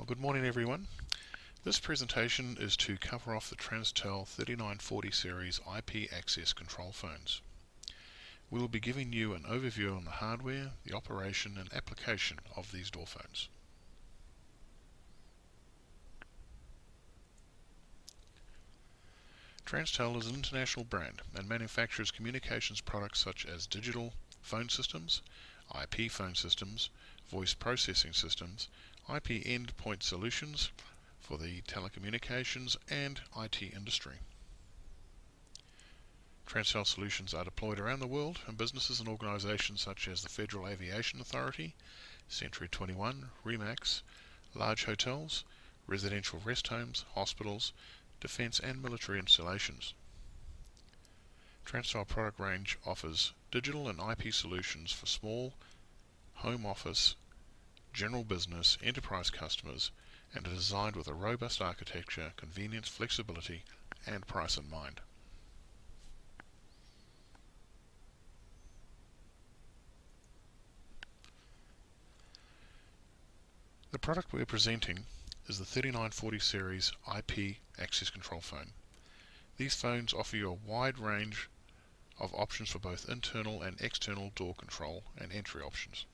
Good morning everyone. This presentation is to cover off the TransTel 3940 series IP access control phones. We will be giving you an overview on the hardware, the operation and application of these door phones. TransTel is an international brand and manufactures communications products such as digital phone systems, IP phone systems, voice processing systems, IP endpoint solutions for the telecommunications and IT industry. TransTel solutions are deployed around the world in businesses and organizations such as the Federal Aviation Authority, Century 21, Remax, large hotels, residential rest homes, hospitals, defense and military installations. TransTel product range offers digital and IP solutions for small, home office, general business, enterprise customers, and are designed with a robust architecture, convenience, flexibility, and price in mind. The product we are presenting is the 3940 series IP access control phone. These phones offer you a wide range of options for both internal and external door control and entry options.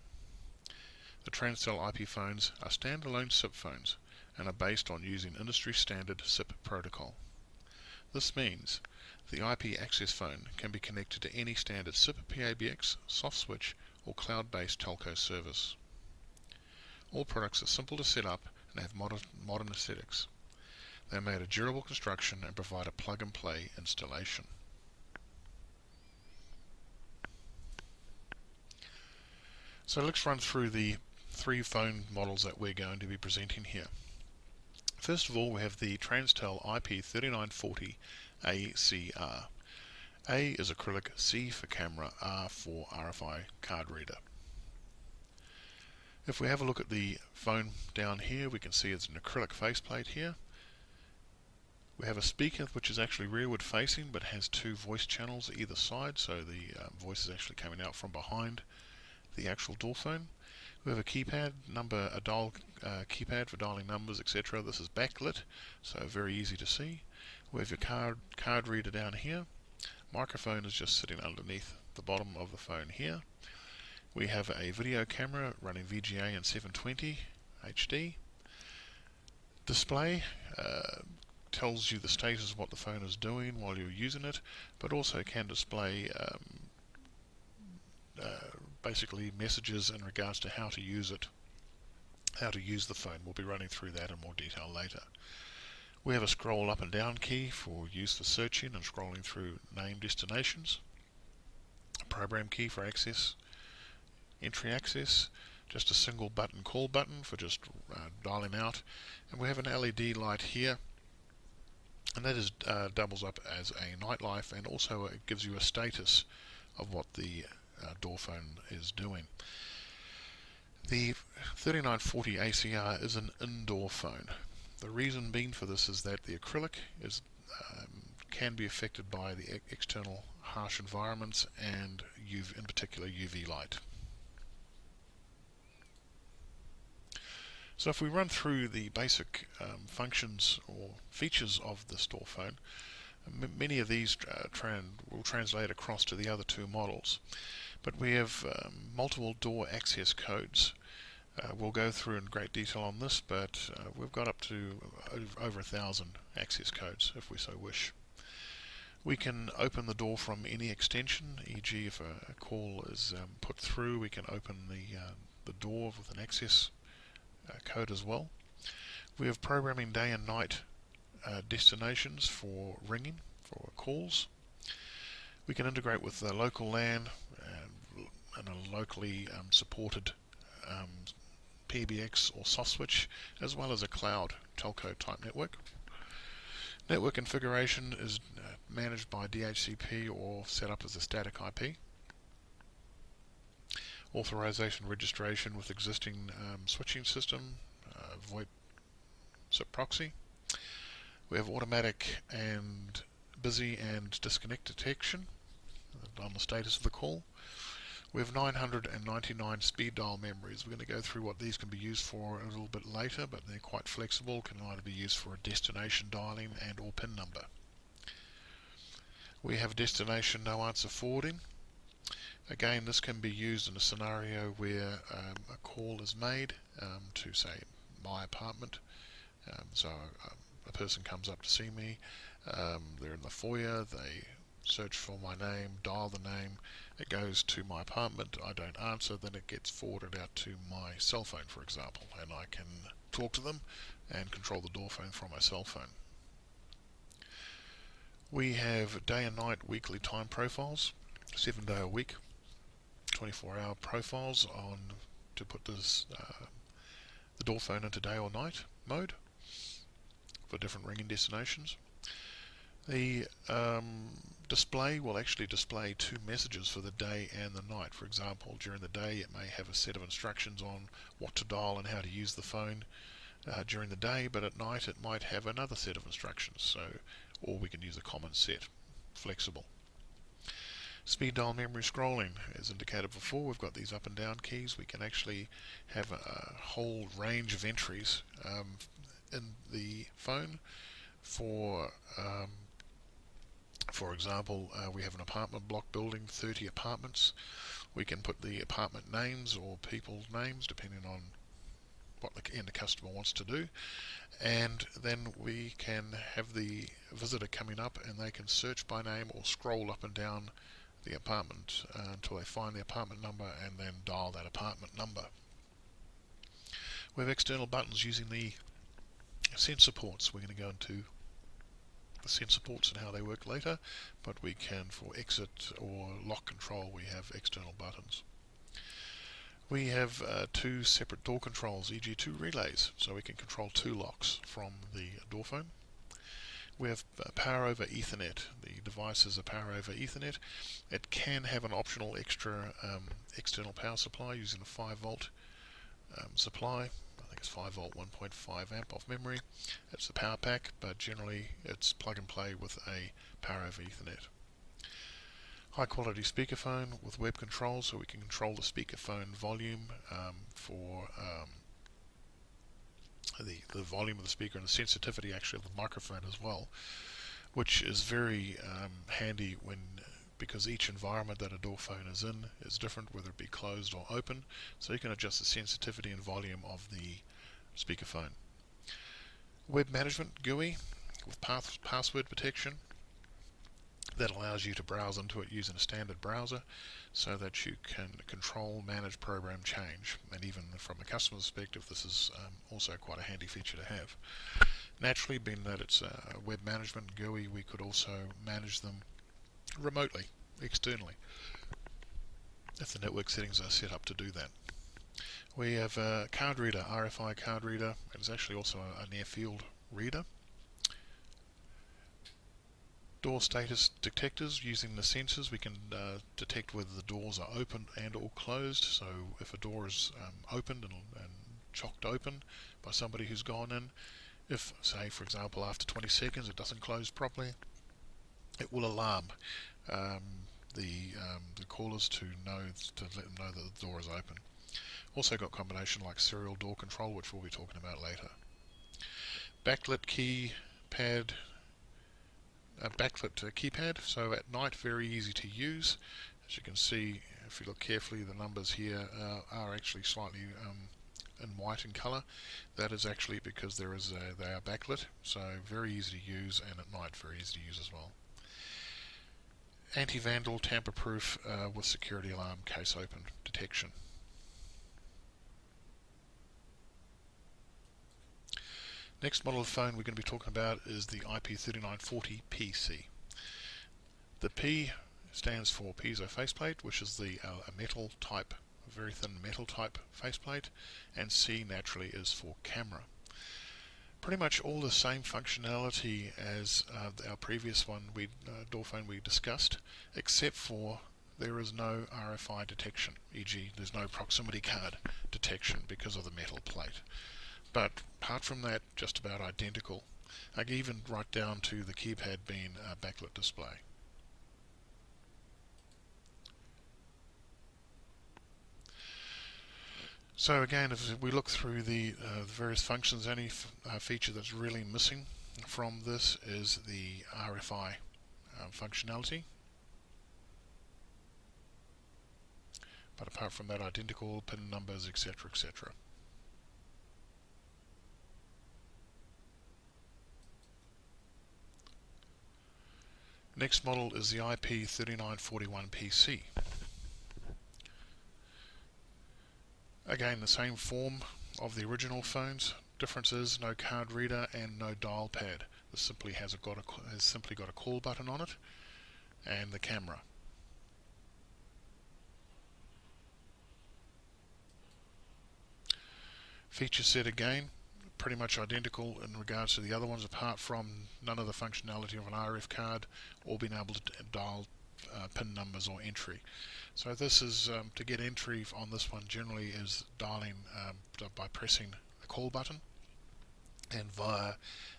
The TransTel IP phones are standalone SIP phones and are based on using industry standard SIP protocol. This means the IP access phone can be connected to any standard SIP PABX, soft switch or cloud-based telco service. All products are simple to set up and have modern aesthetics. They are made of durable construction and provide a plug-and-play installation. So let's run through the three phone models that we're going to be presenting here. First of all, we have the TransTel IP 3940 ACR. A is acrylic, C for camera, R for RFI card reader. If we have a look at the phone down here, we can see it's an acrylic faceplate here. We have a speaker which is actually rearward facing but has two voice channels either side, so the voice is actually coming out from behind the actual door phone. We have a keypad, a dial keypad for dialing numbers, etc. This is backlit, so very easy to see. We have your card reader down here. Microphone is just sitting underneath the bottom of the phone here. We have a video camera running VGA and 720 HD. Display tells you the status of what the phone is doing while you're using it, but also can display basically messages in regards to how to use it, how to use the phone. We'll be running through that in more detail later. We have a scroll up and down key for use for searching and scrolling through named destinations. A program key for access, entry access, just a single button call button for just dialing out, and we have an LED light here, and that is doubles up as a nightlight, and also it gives you a status of what the door phone is doing. The 3940 ACR is an indoor phone. The reason being for this is that the acrylic can be affected by the external harsh environments and in particular UV light. So if we run through the basic functions or features of this door phone, many of these will translate across to the other two models. But we have multiple door access codes. We'll go through in great detail on this, but we've got up to over 1,000 access codes if we so wish. We can open the door from any extension, e.g. if a call is put through, we can open the door with an access code as well. We have programming day and night destinations for ringing, for calls. We can integrate with the local LAN and a locally supported PBX or soft switch, as well as a cloud telco type network. Network configuration is managed by DHCP or set up as a static IP. Authorization registration with existing switching system, VoIP SIP proxy. We have automatic and busy and disconnect detection on the status of the call. We have 999 speed dial memories. We're going to go through what these can be used for a little bit later, but they're quite flexible, can either be used for a destination dialing and or PIN number. We have destination no answer forwarding. Again, this can be used in a scenario where a call is made to, say, my apartment. So a person comes up to see me, they're in the foyer, they search for my name, dial the name, it goes to my apartment, I don't answer, then it gets forwarded out to my cell phone, for example, and I can talk to them and control the door phone from my cell phone. We have day and night weekly time profiles, 7 day a week, 24-hour profiles on to put this the door phone into day or night mode for different ringing destinations. The display will actually display 2 messages for the day and the night. For example, during the day it may have a set of instructions on what to dial and how to use the phone during the day, but at night it might have another set of instructions, or we can use a common set, flexible. Speed dial memory scrolling, as indicated before, we've got these up and down keys. We can actually have a whole range of entries in the phone. For example, we have an apartment block building, 30 apartments. We can put the apartment names or people's names depending on what the end customer wants to do, and then we can have the visitor coming up and they can search by name or scroll up and down the apartment until they find the apartment number and then dial that apartment number. We have external buttons using the sensor ports. We're going to go into the sensor ports and how they work later, but we can, for exit or lock control, we have external buttons. We have 2 separate door controls, e.g. 2 relays, so we can control 2 locks from the door phone. We have power over Ethernet. The device is a power over Ethernet. It can have an optional extra external power supply using a 5 volt supply. I think it's 5 volt 1.5 amp off memory. It's the power pack, but generally it's plug and play with a power over Ethernet. High quality speakerphone with web control, so we can control the speakerphone volume for the volume of the speaker and the sensitivity actually of the microphone as well, which is very handy because each environment that a door phone is in is different, whether it be closed or open, so you can adjust the sensitivity and volume of the speakerphone. Web management GUI with password protection that allows you to browse into it using a standard browser so that you can control, manage, program, change, and even from a customer perspective this is also quite a handy feature to have. Naturally, being that it's a web management GUI, we could also manage them remotely, externally, if the network settings are set up to do that. We have a card reader, RFI card reader. It's actually also a near field reader. Door status detectors. Using the sensors we can detect whether the doors are open and or closed. So if a door is opened and chocked open by somebody who's gone in, if, say, for example, after 20 seconds it doesn't close properly, it will alarm the callers to let them know that the door is open. Also got combination like serial door control, which we'll be talking about later. Backlit keypad. Backlit keypad, so at night very easy to use. As you can see, if you look carefully, the numbers here are actually slightly in white in color. That is actually because they are backlit, so very easy to use, and at night very easy to use as well. Anti-vandal, tamper-proof with security alarm, case open detection. Next model of phone we're going to be talking about is the IP3940 PC. The P stands for piezo faceplate, which is a metal type, a very thin metal type faceplate, and C naturally is for camera. Pretty much all the same functionality as our previous one, door phone we discussed, except for there is no RFI detection, e.g. there's no proximity card detection because of the metal plate. But apart from that, just about identical. I can even right down to the keypad being a backlit display. So again, if we look through the various functions, any feature that's really missing from this is the RFI functionality. But apart from that, identical pin numbers, etc., etc. Next model is the IP3941PC. Again, the same form of the original phones. Difference is no card reader and no dial pad. This simply has simply got a call button on it and the camera. Feature set again, pretty much identical in regards to the other ones, apart from none of the functionality of an RF card or being able to dial pin numbers or entry. So this is to get entry on this one generally is dialing by pressing the call button and via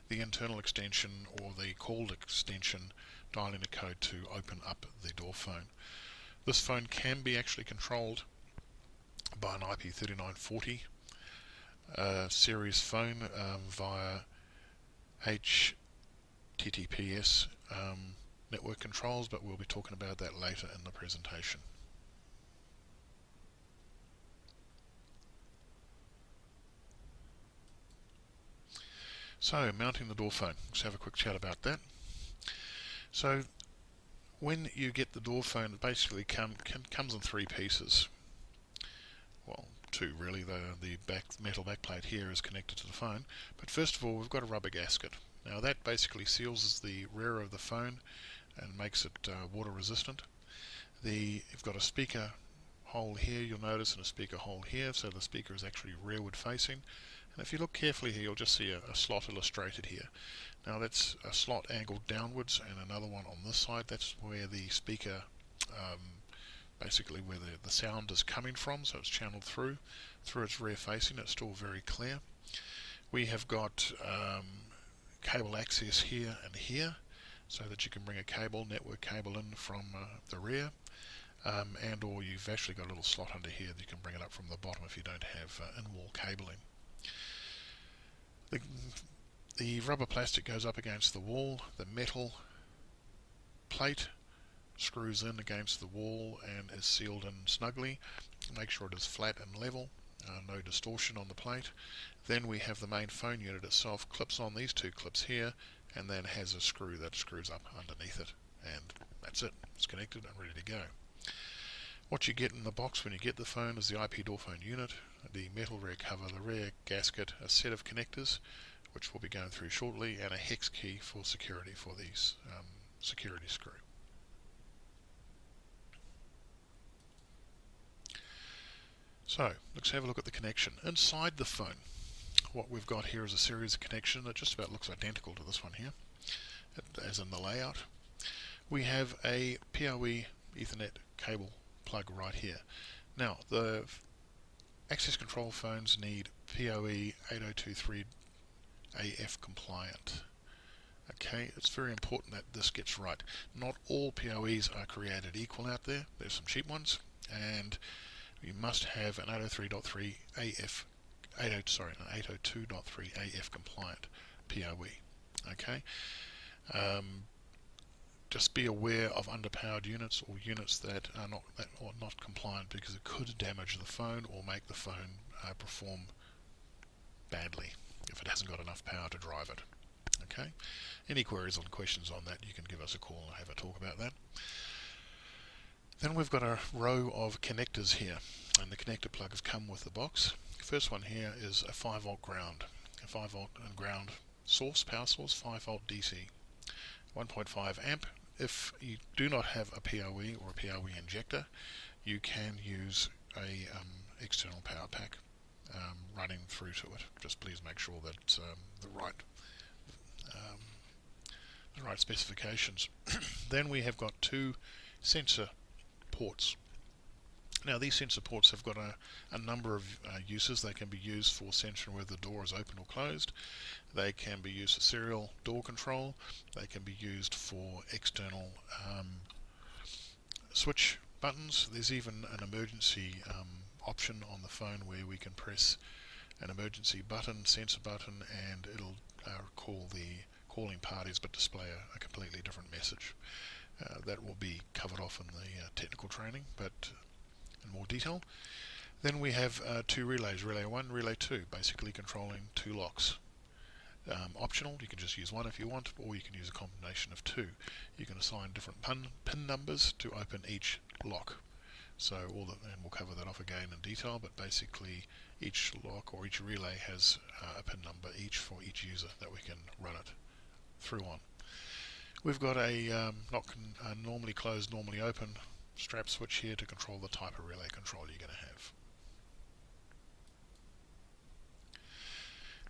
the internal extension or the called extension dialing a code to open up the door phone. This phone can be actually controlled by an IP3940 series phone via HTTPS network controls, but we'll be talking about that later in the presentation. So, mounting the door phone. Let's have a quick chat about that. So, when you get the door phone, it basically comes in three pieces. Well, two really. The metal backplate here is connected to the phone. But first of all, we've got a rubber gasket. Now that basically seals the rear of the phone and makes it water resistant. You've got a speaker hole here, you'll notice, and a speaker hole here, so the speaker is actually rearward facing. And if you look carefully here, you'll just see a slot illustrated here. Now that's a slot angled downwards, and another one on this side. That's where the speaker, basically where the sound is coming from, so it's channeled through its rear facing. It's still very clear. We have got cable access here and here, so that you can bring a network cable in from the rear. And or you've actually got a little slot under here that you can bring it up from the bottom if you don't have in-wall cabling. The rubber plastic goes up against the wall. The metal plate screws in against the wall and is sealed in snugly. Make sure it is flat and level, no distortion on the plate. Then we have the main phone unit itself, clips on these two clips here, and then has a screw that screws up underneath it, and that's it. It's connected and ready to go. What you get in the box when you get the phone is the IP door phone unit, the metal rear cover, the rear gasket, a set of connectors, which we'll be going through shortly, and a hex key for security for these security screw. So let's have a look at the connection. Inside the phone, what we've got here is a series of connections that just about looks identical to this one here, as in the layout. We have a PoE Ethernet cable plug right here. Now the access control phones need PoE 8023 AF compliant. Okay, it's very important that this gets right. Not all PoEs are created equal out there. There's some cheap ones, and you must have an 803.3 AF, an 802.3 AF compliant PoE. Okay. Just be aware of underpowered units or units that are not compliant, because it could damage the phone or make the phone perform badly if it hasn't got enough power to drive it. Okay. Any queries or questions on that, you can give us a call and have a talk about that. Then we've got a row of connectors here, and the connector plugs come with the box. The first one here is a 5-volt ground, a 5-volt and ground source, power source, 5-volt DC, 1.5 amp. If you do not have a PoE or a PoE injector, you can use a external power pack running through to it. Just please make sure that it's the right specifications. Then we have got two sensor ports. Now these sensor ports have got a number of uses. They can be used for censoring whether the door is open or closed. They can be used for serial door control. They can be used for external switch buttons. There's even an emergency option on the phone where we can press an emergency button, sensor button, and it'll call the calling parties but display a completely different message. That will be covered off in the technical training, but in more detail. Then we have two relays, relay 1, relay 2, basically controlling two locks. Optional, you can just use one if you want, or you can use a combination of two. You can assign different pin numbers to open each lock. So and we'll cover that off again in detail, but basically each lock or each relay has a pin number each for each user that we can run it through on. We've got a normally closed, normally open strap switch here to control the type of relay control you're going to have.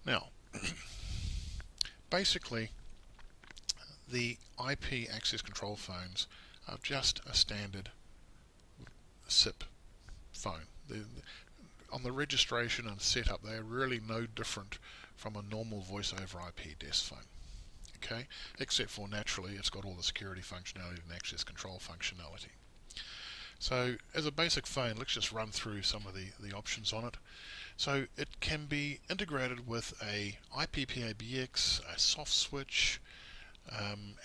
Now, basically, the IP access control phones are just a standard SIP phone. On the registration and setup, they are really no different from a normal voice over IP desk phone. Okay, except for naturally it's got all the security functionality and access control functionality. So as a basic phone, let's just run through some of the options on it. So it can be integrated with a IP PABX, a soft switch,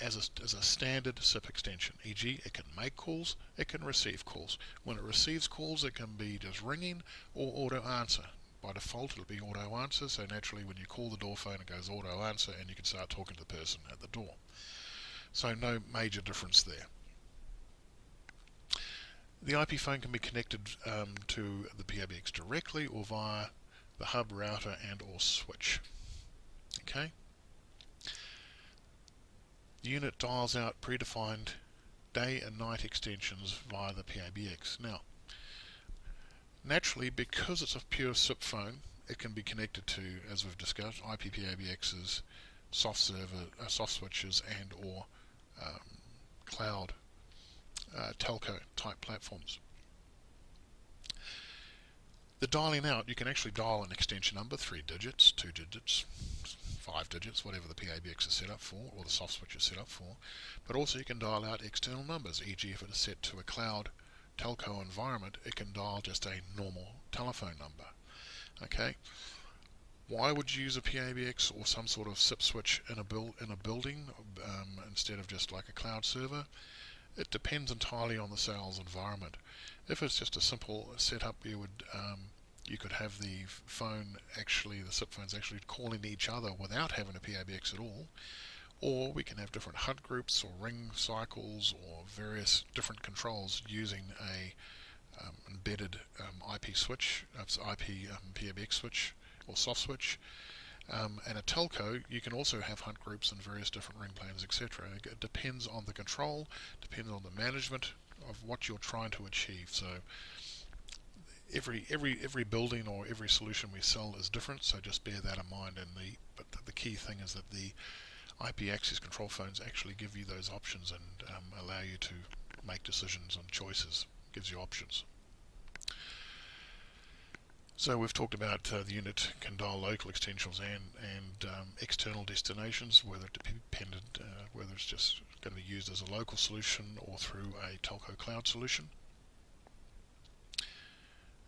as a standard SIP extension. E.g., it can make calls, it can receive calls. When it receives calls, it can be just ringing or auto answer. By default, it'll be auto answer, so naturally when you call the door phone, it goes auto answer and you can start talking to the person at the door. So no major difference there. The IP phone can be connected to the PABX directly or via the hub, router and or switch. Okay. The unit dials out predefined day and night extensions via the PABX. Now, naturally, because it's a pure SIP phone, it can be connected to, as we've discussed, IP PABXs, soft switches and or cloud telco type platforms. The dialing out, you can actually dial an extension number, 3 digits, 2 digits, 5 digits, whatever the PABX is set up for, or the soft switch is set up for. But also you can dial out external numbers, e.g. if it is set to a cloud telco environment, it can dial just a normal telephone number. Okay. Why would you use a PABX or some sort of SIP switch in a building instead of just like a cloud server? It depends entirely on the sales environment. If it's just a simple setup, you could have the SIP phones actually calling each other without having a PABX at all. Or we can have different hunt groups or ring cycles or various different controls using a embedded IP switch, IP PABX switch or soft switch. And a telco, you can also have hunt groups and various different ring plans, etc. It depends on the control, depends on the management of what you're trying to achieve. So every building or every solution we sell is different. So just bear that in mind. But the key thing is that the IP access control phones actually give you those options and allow you to make decisions and choices. Gives you options. So we've talked about the unit can dial local extensions and external destinations, whether it's just going to be used as a local solution or through a telco cloud solution.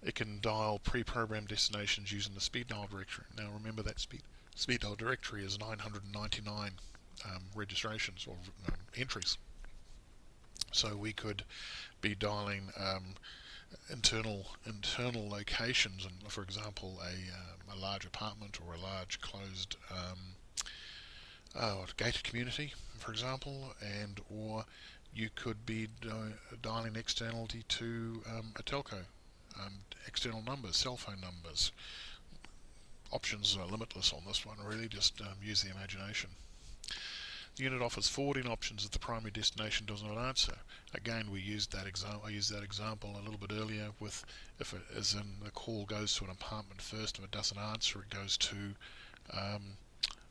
It can dial pre-programmed destinations using the speed dial directory. Now remember that speed dial directory is 999 registrations or entries. So we could be dialing internal locations, and for example a large apartment or a large closed gated community, for example, or you could be dialing externally to a telco, external numbers, cell phone numbers. Options are limitless on this one, really, just use the imagination. The unit offers forwarding options if the primary destination does not answer. Again, I used that example a little bit earlier with if it is in the call goes to an apartment first, if it doesn't answer, it goes to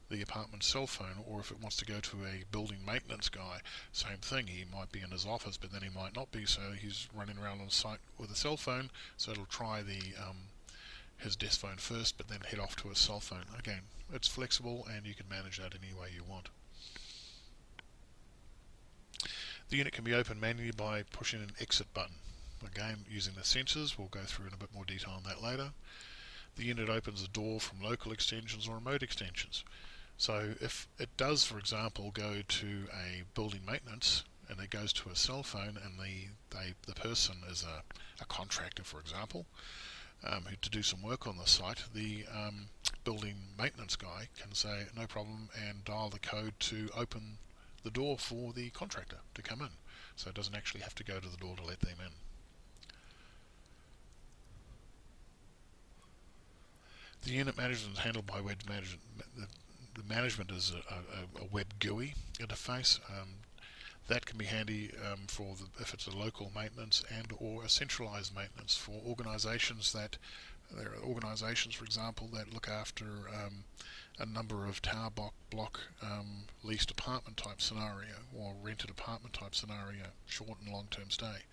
the apartment cell phone, or if it wants to go to a building maintenance guy, same thing. He might be in his office, but then he might not be, so he's running around on site with a cell phone, so it'll try his desk phone first, but then head off to his cell phone. Again, it's flexible and you can manage that any way you want. The unit can be opened manually by pushing an exit button. again using the sensors. We'll go through in a bit more detail on that later. The unit opens the door from local extensions or remote extensions. So if it does, for example, go to a building maintenance and it goes to a cell phone, and the person is a contractor, for example, who to do some work on the site, the building maintenance guy can say no problem and dial the code to open the door for the contractor to come in. So it doesn't actually have to go to the door to let them in. The unit management is handled by web management. The management is a web GUI interface. That can be handy if it's a local maintenance and or a centralized maintenance for organizations that there are organizations, for example, that look after a number of tower block leased apartment type scenario or rented apartment type scenario, short and long term stay.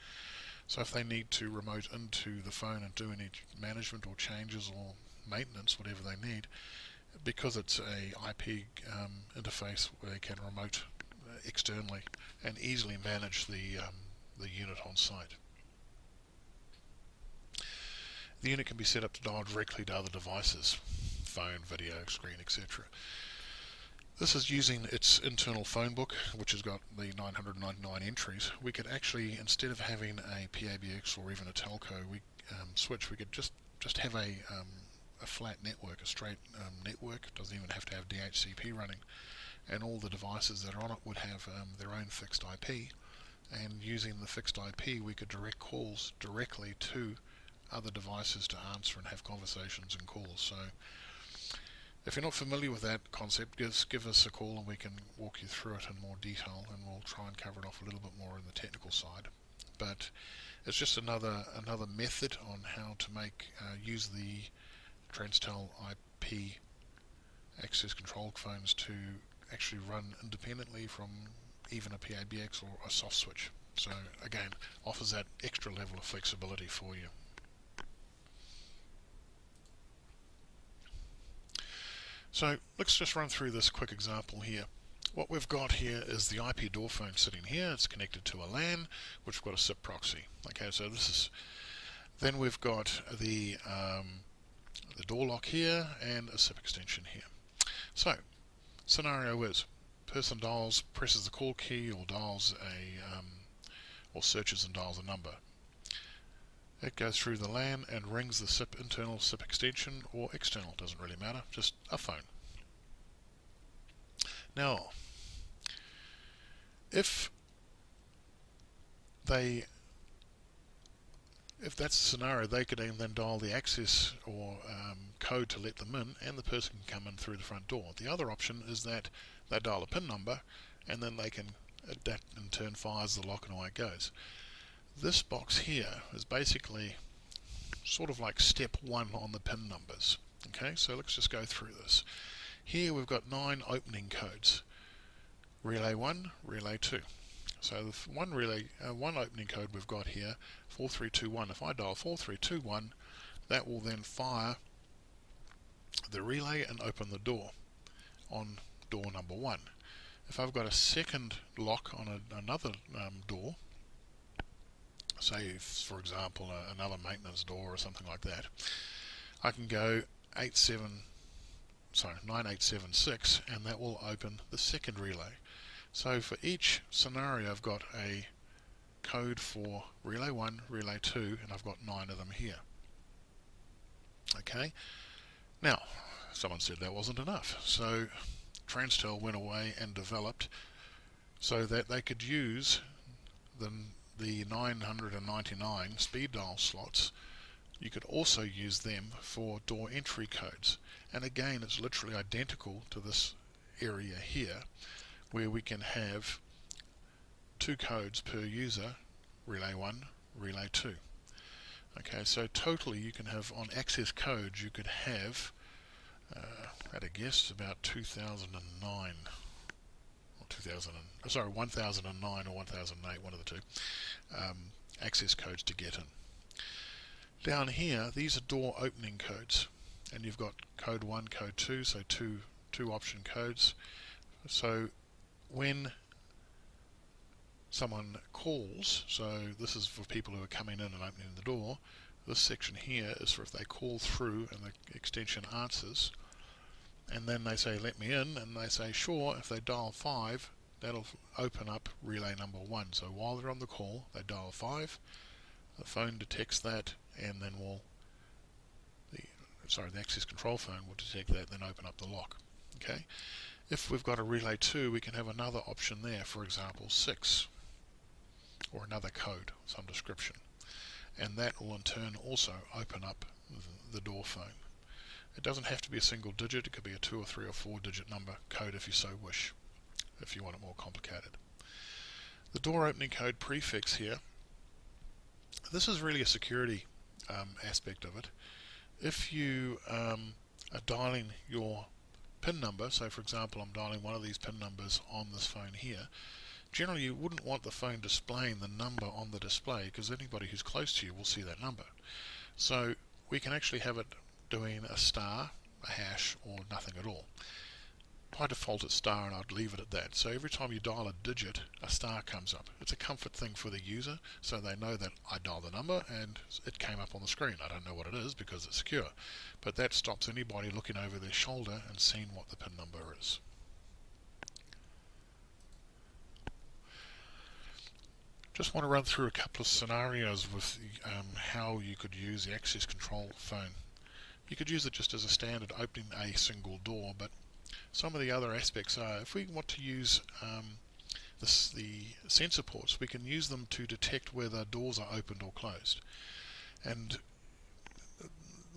So if they need to remote into the phone and do any management or changes or maintenance, whatever they need, because it's a IP interface where they can remote externally and easily manage the unit on site. The unit can be set up to dial directly to other devices, phone, video, screen, etc. This is using its internal phone book, which has got the 999 entries. We could actually, instead of having a PABX or even a telco switch, we could just have a flat network, a straight network. It doesn't even have to have DHCP running, and all the devices that are on it would have their own fixed IP, and using the fixed IP we could direct calls directly to other devices to answer and have conversations and calls. So if you're not familiar with that concept, give us a call and we can walk you through it in more detail, and we'll try and cover it off a little bit more in the technical side. But it's just another method on how to use the TransTel IP access control phones to actually run independently from even a PABX or a soft switch. So again, offers that extra level of flexibility for you. So let's just run through this quick example here. What we've got here is the IP door phone sitting here. It's connected to a LAN, which we've got a SIP proxy. Okay, so this is. Then we've got the door lock here and a SIP extension here. So scenario is person presses the call key or dials or searches and dials a number. It goes through the LAN and rings the SIP internal SIP extension or external, doesn't really matter, just a phone. Now, if that's the scenario, they could then dial the access or code to let them in, and the person can come in through the front door. The other option is that they dial a PIN number, and then that in turn fires the lock and away it goes. This box here is basically sort of like step 1 on the PIN numbers. Okay, so let's just go through this. Here we've got 9 opening codes. Relay 1, relay 2. So the one opening code we've got here, 4321. If I dial 4321, that will then fire the relay and open the door on door number 1. If I've got a second lock on another door, say for example another maintenance door or something like that, I can go 9876, and that will open the second relay. So for each scenario I've got a code for relay 1, relay 2, and I've got 9 of them here. Okay, now someone said that wasn't enough, so TransTel went away and developed so that they could use the 999 speed dial slots. You could also use them for door entry codes, and again it's literally identical to this area here, where we can have 2 codes per user, relay 1, relay 2. Okay, so totally you can have, on access codes, you could have, at a guess, about 2009, or 1009 or 1008, one of the two, access codes to get in. Down here, these are door opening codes, and you've got code 1, code 2, so two option codes. So when someone calls, so this is for people who are coming in and opening the door, this section here is for if they call through and the extension answers, and then they say let me in, and they say sure. If they dial 5, that'll open up relay number 1. So while they're on the call, they dial 5, the phone detects that, and then the access control phone will detect that, then open up the lock. Okay. If we've got a relay 2, we can have another option there, for example 6, or another code, some description, and that will in turn also open up the door phone. It doesn't have to be a single digit, it could be a 2 or 3 or 4 digit number code if you so wish, if you want it more complicated. The door opening code prefix here, this is really a security aspect of it. If you are dialing your PIN number, so for example I'm dialing one of these PIN numbers on this phone here, generally you wouldn't want the phone displaying the number on the display, because anybody who's close to you will see that number. So we can actually have it doing a star, a hash, or nothing at all. By default it's star, and I'd leave it at that. So every time you dial a digit, a star comes up. It's a comfort thing for the user, so they know that I dialed the number and it came up on the screen. I don't know what it is because it's secure, but that stops anybody looking over their shoulder and seeing what the PIN number is. Just want to run through a couple of scenarios with how you could use the access control phone. You could use it just as a standard opening a single door, but some of the other aspects are, if we want to use the sensor ports, we can use them to detect whether doors are opened or closed. And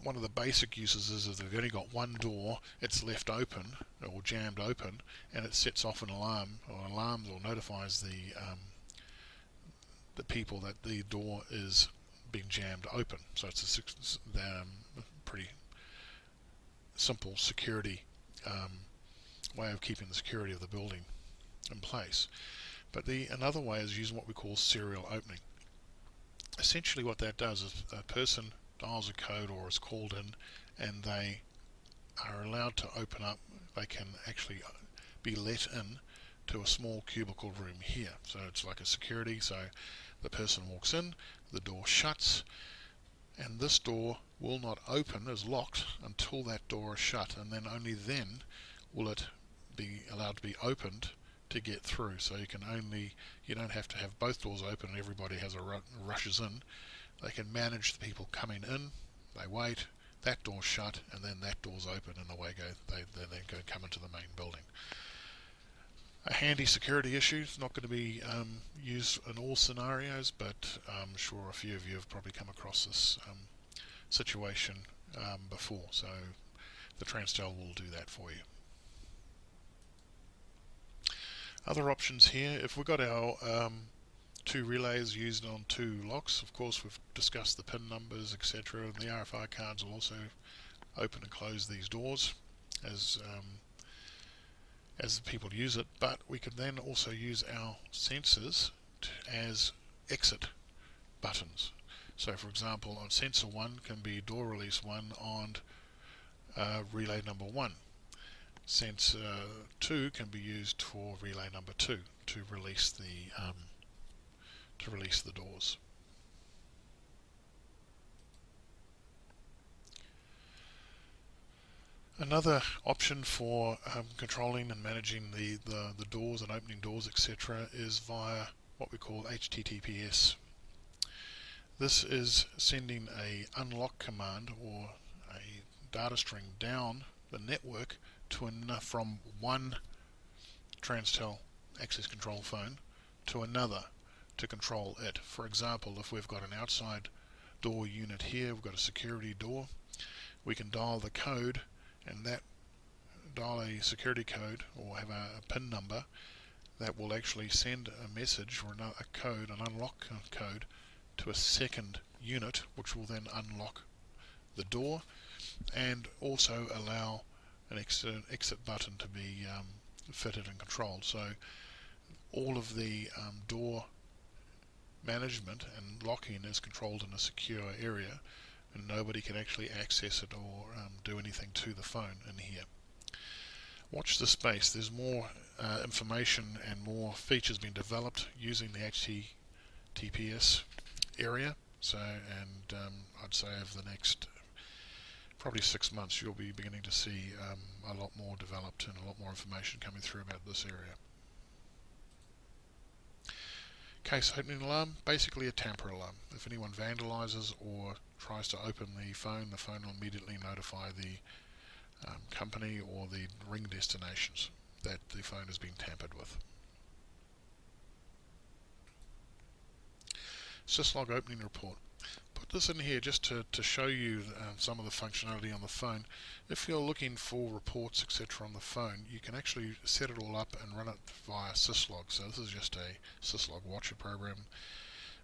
one of the basic uses is if they've only got one door, it's left open or jammed open, and it sets off an alarm, or alarms or notifies the people that the door is being jammed open. So it's a pretty simple security way of keeping the security of the building in place. But another way is using what we call serial opening. Essentially what that does is a person dials a code or is called in, and they are allowed to open up, they can actually be let in to a small cubicle room here. So it's like a security, so the person walks in, the door shuts, and this door will not open, is locked, until that door is shut, and then only then will it be allowed to be opened to get through. So you don't have to have both doors open and everybody rushes in. They can manage the people coming in, they wait, that door's shut, and then that door's open, and away they then come into the main building. A handy security issue. It's not going to be used in all scenarios, but I'm sure a few of you have probably come across this situation before, so the TransTel will do that for you. Other options here, if we've got our two relays used on two locks, of course we've discussed the PIN numbers, etc. The RFI cards will also open and close these doors as people use it, but we can then also use our sensors as exit buttons. So for example, on sensor 1 can be door release 1 on relay number 1. Sensor 2 can be used for relay number 2 to release the doors. Another option for controlling and managing the doors and opening doors, etc., is via what we call HTTPS. This is sending a unlock command or a data string down the network from one TransTel access control phone to another to control it. For example, if we've got an outside door unit here, we've got a security door, we can dial the code, and that dial a security code or have a PIN number that will actually send a message or a code, an unlock code, to a second unit, which will then unlock the door and also allow an exit button to be fitted and controlled. So all of the door management and locking is controlled in a secure area, and nobody can actually access it or do anything to the phone in here. Watch this space. There's more information and more features being developed using the HTTPS area. So, and I'd say over the next probably 6 months you'll be beginning to see a lot more developed and a lot more information coming through about this area. Case opening alarm, basically a tamper alarm. If anyone vandalizes or tries to open the phone will immediately notify the company or the ring destinations that the phone has been tampered with. Syslog opening report. Put this in here just to show you some of the functionality on the phone. If you're looking for reports etc. on the phone, you can actually set it all up and run it via Syslog. So this is just a Syslog watcher program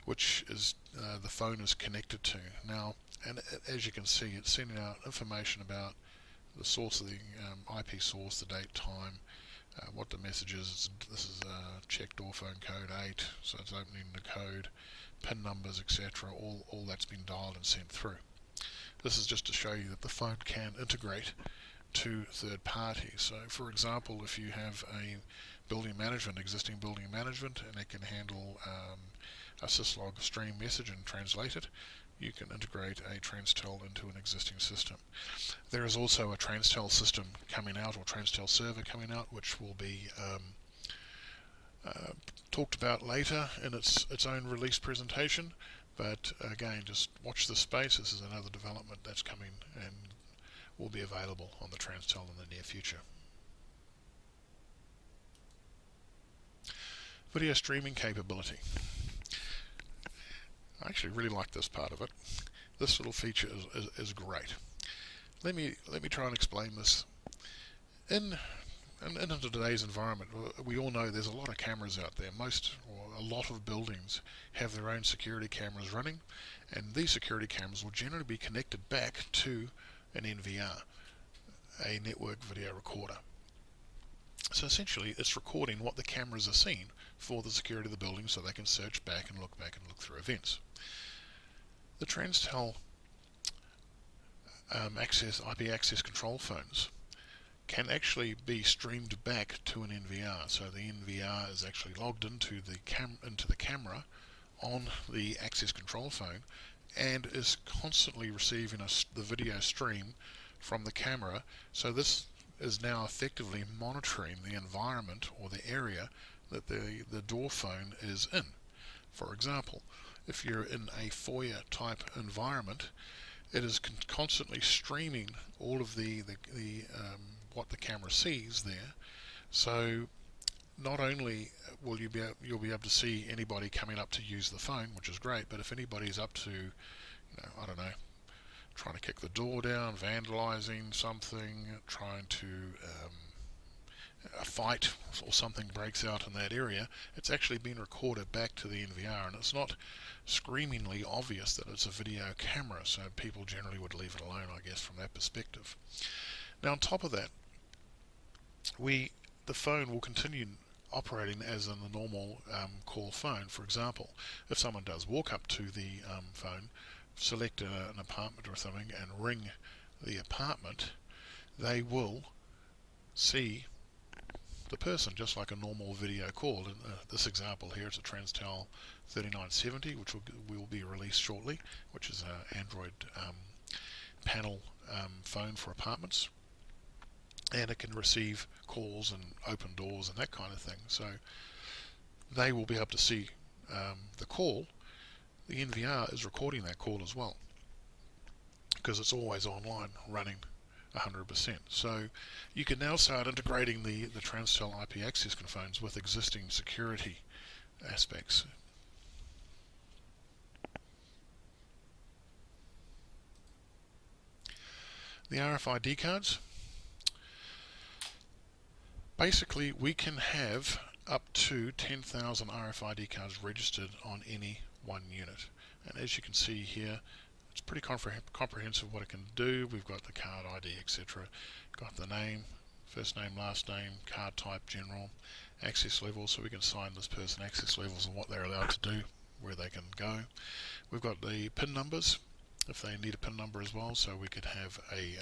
which is the phone is connected to. Now, and as you can see, it's sending out information about the source of the IP source, the date, time, what the message is. This is check door phone code 8, so it's opening the code, PIN numbers, etc. All that's been dialed and sent through. This is just to show you that the phone can integrate to third parties. So, for example, if you have a existing building management, and it can handle a syslog stream message and translate it, you can integrate a TransTel into an existing system. There is also a TransTel system coming out, or TransTel server coming out, which will be talked about later in its own release presentation. But again, just watch this space. This is another development that's coming and will be available on the TransTel in the near future. Video streaming capability. I actually really like this part of it. This little feature is great. Let me try and explain this. In today's environment, we all know there's a lot of cameras out there. A lot of buildings have their own security cameras running, and these security cameras will generally be connected back to an NVR, a network video recorder. So essentially, it's recording what the cameras are seeing for the security of the building, so they can search back and look through events. The TransTel IP access control phones can actually be streamed back to an NVR. So the NVR is actually logged into the camera on the access control phone, and is constantly receiving the video stream from the camera. So this is now effectively monitoring the environment or the area that the door phone is in. For example, if you're in a foyer type environment, it is constantly streaming all of the what the camera sees there. So not only will you'll be able to see anybody coming up to use the phone, which is great, but if anybody's up to, I don't know, trying to kick the door down, vandalizing something, trying to a fight or something breaks out in that area, it's actually been recorded back to the NVR, and it's not screamingly obvious that it's a video camera, so people generally would leave it alone, I guess, from that perspective. Now, on top of that, the phone will continue operating as in the normal call phone. For example, if someone does walk up to the phone, select an apartment or something, and ring the apartment, they will see the person just like a normal video call. In this example here, it's a TransTel 3970, which will be released shortly, which is an Android panel phone for apartments, and it can receive calls and open doors and that kind of thing. So they will be able to see the call. The NVR is recording that call as well, because it's always online, running 100%. So you can now start integrating the TransTel IP access phones with existing security aspects. The RFID cards. Basically, we can have up to 10,000 RFID cards registered on any one unit. And as you can see here, it's pretty comprehensive what it can do. We've got the card ID, etc. Got the name, first name, last name, card type, general, access level, so we can assign this person access levels and what they're allowed to do, where they can go. We've got the PIN numbers, if they need a PIN number as well, so we could have a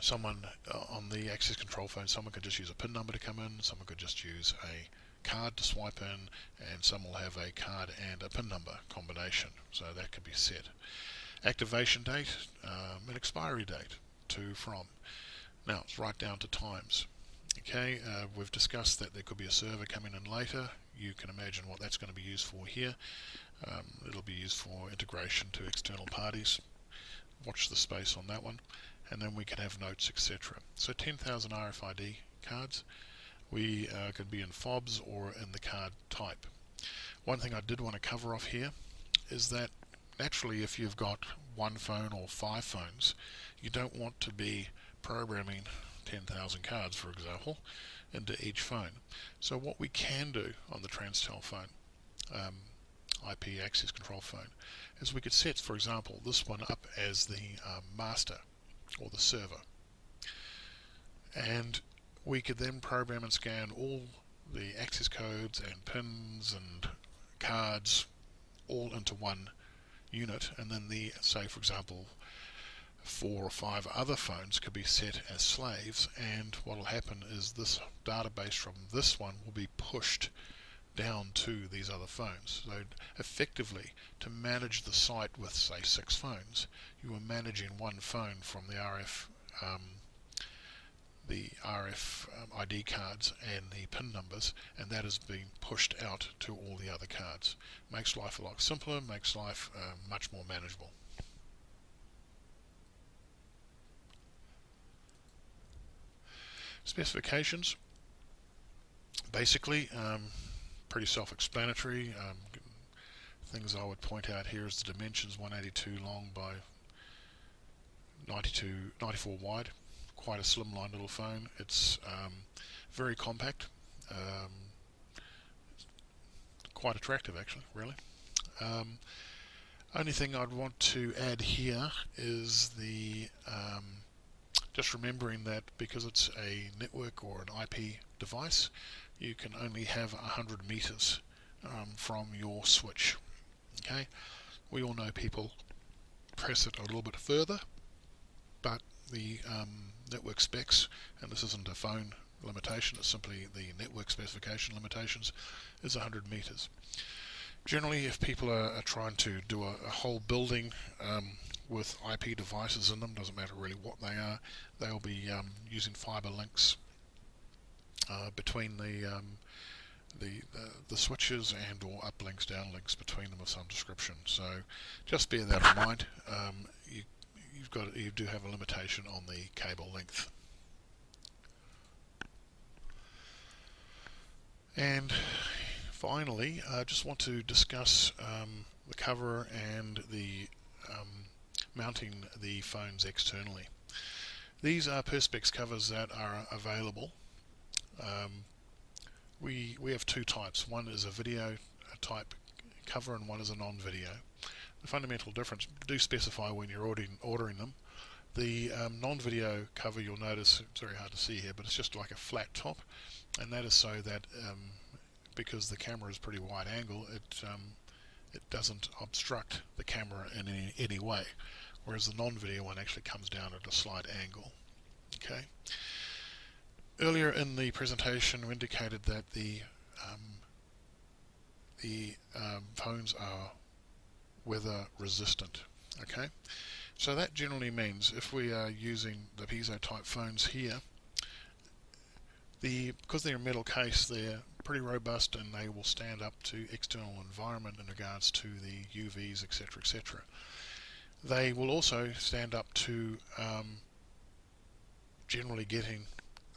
someone on the access control phone, someone could just use a PIN number to come in, someone could just use a card to swipe in, and some will have a card and a PIN number combination, so that could be set. Activation date, and expiry date, to, from. Now it's right down to times. Okay, we've discussed that there could be a server coming in later. You can imagine what that's going to be used for here. It'll be used for integration to external parties. Watch the space on that one. And then we can have notes, etc. So 10,000 RFID cards. We could be in fobs or in the card type. One thing I did want to cover off here is that naturally if you've got one phone or 5 phones, you don't want to be programming 10,000 cards, for example, into each phone. So what we can do on the TransTel phone, IP access control phone, is we could set, for example, this one up as the master or the server, and we could then program and scan all the access codes and pins and cards all into one unit, and then the, say for example, 4 or 5 other phones could be set as slaves, and what will happen is this database from this one will be pushed down to these other phones. So effectively, to manage the site with say 6 phones, you are managing one phone from the RF ID cards and the PIN numbers, and that is being pushed out to all the other cards. Makes life a lot simpler, makes life much more manageable. Specifications, basically pretty self-explanatory. Things I would point out here is the dimensions: 182 long by 94 wide. Quite a slimline little phone. It's very compact, quite attractive actually, really. Only thing I'd want to add here is the just remembering that because it's a network or an IP device, you can only have 100 meters from your switch. Okay, we all know people press it a little bit further, but the network specs, and this isn't a phone limitation, it's simply the network specification limitations, is 100 meters. Generally, if people are trying to do a whole building with IP devices in them, doesn't matter really what they are, they'll be using fiber links between the switches and or uplinks, downlinks between them of some description. So just bear that in mind. You do have a limitation on the cable length. And finally, I just want to discuss the cover and the mounting the phones externally. These are Perspex covers that are available. We have 2 types. One is a video type cover and one is a non-video. The fundamental difference, do specify when you're ordering them. The non-video cover, you'll notice, it's very hard to see here, but it's just like a flat top, and that is so that because the camera is pretty wide angle, it doesn't obstruct the camera in any way, whereas the non-video one actually comes down at a slight angle. Okay. Earlier in the presentation, we indicated that the phones are weather resistant. Okay, so that generally means if we are using the piezo type phones here, because they're a metal case, they're pretty robust and they will stand up to external environment in regards to the UVs, etc., etc. They will also stand up to generally getting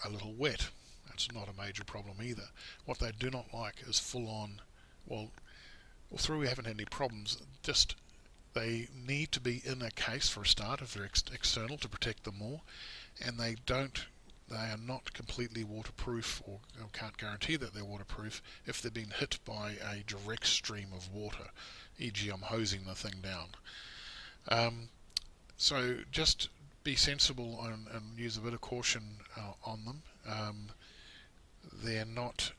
a little wet. That's not a major problem either. What they do not like is full-on, well, through we haven't had any problems, just they need to be in a case for a start if they're external to protect them more, and they are not completely waterproof, or can't guarantee that they're waterproof if they're being hit by a direct stream of water, e.g. I'm hosing the thing down. So just be sensible and use a bit of caution on them. They're not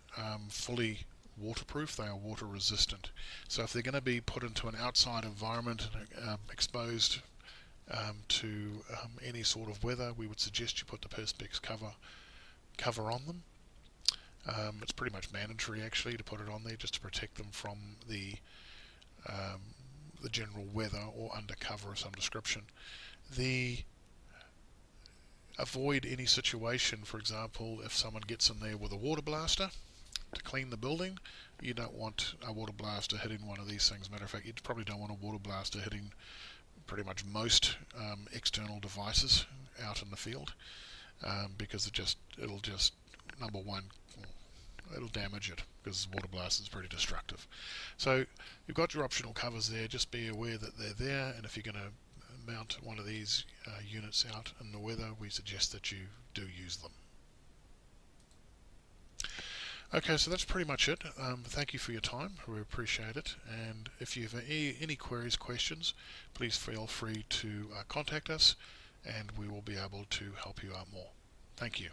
fully waterproof, they are water resistant. So if they're going to be put into an outside environment, exposed to any sort of weather, we would suggest you put the Perspex cover on them. It's pretty much mandatory actually to put it on there just to protect them from the general weather or undercover of some description. Avoid any situation, for example, if someone gets in there with a water blaster to clean the building, you don't want a water blaster hitting one of these things. Matter of fact, you probably don't want a water blaster hitting pretty much most external devices out in the field, because it'll just number one, it'll damage it, because water blast is pretty destructive. So you've got your optional covers there. Just be aware that they're there, and if you're going to mount one of these units out in the weather, we suggest that you do use them. Okay, so that's pretty much it. Thank you for your time. We appreciate it. And if you have any queries, questions, please feel free to contact us, and we will be able to help you out more. Thank you.